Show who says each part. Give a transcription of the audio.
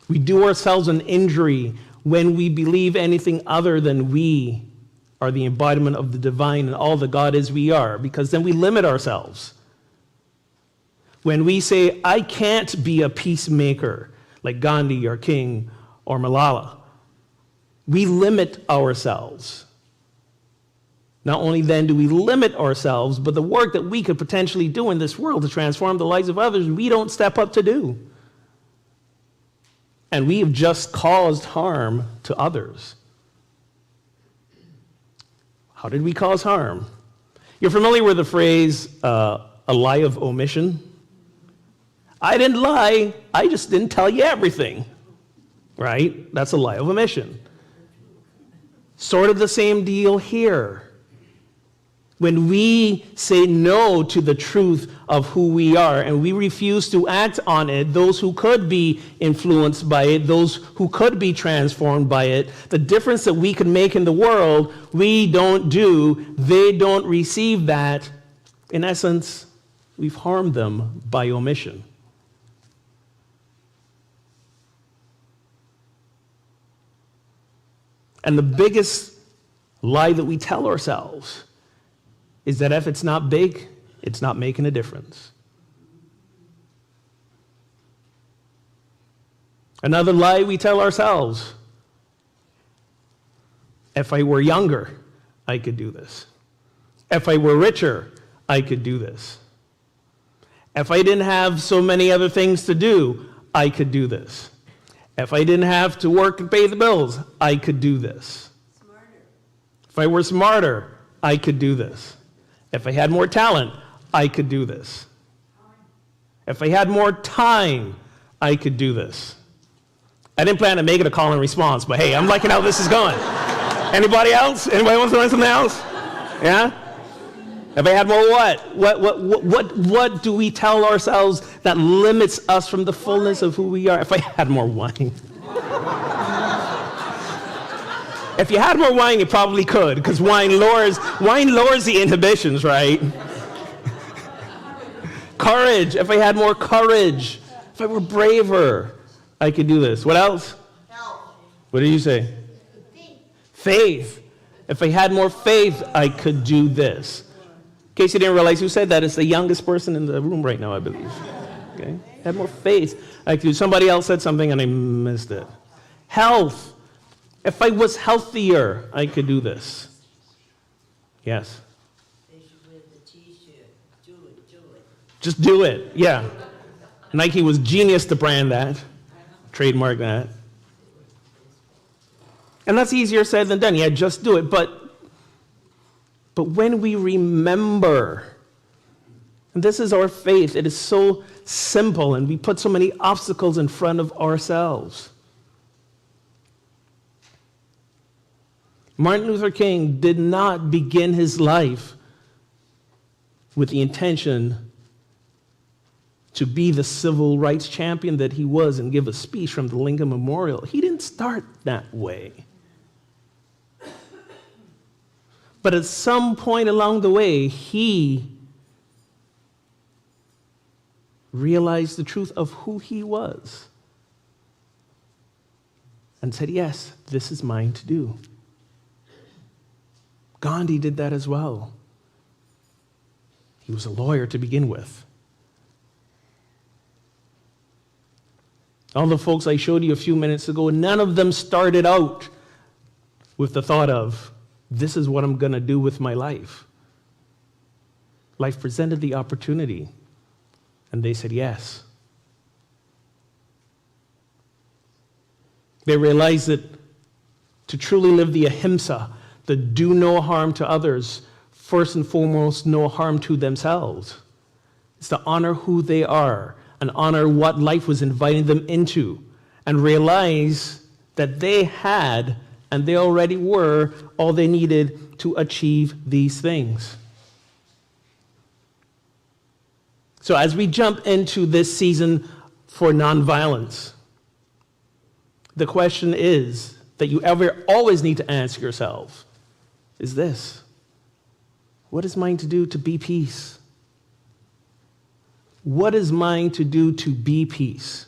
Speaker 1: We do ourselves an injury when we believe anything other than we are the embodiment of the divine and all that God is we are, because then we limit ourselves. When we say, I can't be a peacemaker like Gandhi or King or Malala, we limit ourselves. Not only then do we limit ourselves, but the work that we could potentially do in this world to transform the lives of others, we don't step up to do. And we have just caused harm to others. How did we cause harm? You're familiar with the phrase, a lie of omission? I didn't lie, I just didn't tell you everything. Right? That's a lie of omission. Sort of the same deal here. When we say no to the truth of who we are and we refuse to act on it, those who could be influenced by it, those who could be transformed by it, the difference that we can make in the world, we don't do, they don't receive that. In essence, we've harmed them by omission. And the biggest lie that we tell ourselves is that if it's not big, it's not making a difference. Another lie we tell ourselves: if I were younger, I could do this. If I were richer, I could do this. If I didn't have so many other things to do, I could do this. If I didn't have to work and pay the bills, I could do this. Smarter. If I were smarter, I could do this. If I had more talent, I could do this. If I had more time, I could do this. I didn't plan to make it a call and response, but hey, I'm liking how this is going. Anybody else? Anybody wants to learn something else? Yeah? If I had more what? What do we tell ourselves that limits us from the fullness of who we are? If I had more wine. If you had more wine, you probably could, because wine lowers the inhibitions, right? Courage. If I had more courage, if I were braver, I could do this. What else? Health. What did you say? Faith. If I had more faith, I could do this. In case you didn't realize who said that, it's the youngest person in the room right now, I believe. Okay? Had more faith, I could do. Somebody else said something and I missed it. Health. If I was healthier, I could do this. Yes?
Speaker 2: They should wear the T-shirt. Do it.
Speaker 1: Just do it, yeah. Nike was genius to brand that, trademark that. And that's easier said than done. Yeah, just do it. But when we remember, and this is our faith, it is so simple, and we put so many obstacles in front of ourselves. Martin Luther King did not begin his life with the intention to be the civil rights champion that he was and give a speech from the Lincoln Memorial. He didn't start that way. But at some point along the way, he realized the truth of who he was and said, yes, this is mine to do. Gandhi did that as well. He was a lawyer to begin with. All the folks I showed you a few minutes ago, none of them started out with the thought of, this is what I'm going to do with my life. Life presented the opportunity, and they said yes. They realized that to truly live the AHIMSA, the do no harm to others, first and foremost, no harm to themselves. It's to honor who they are and honor what life was inviting them into, and realize that they had, and they already were, all they needed to achieve these things. So as we jump into this season for nonviolence, the question is that you always need to ask yourself is this: what is mine to do to be peace? What is mine to do to be peace?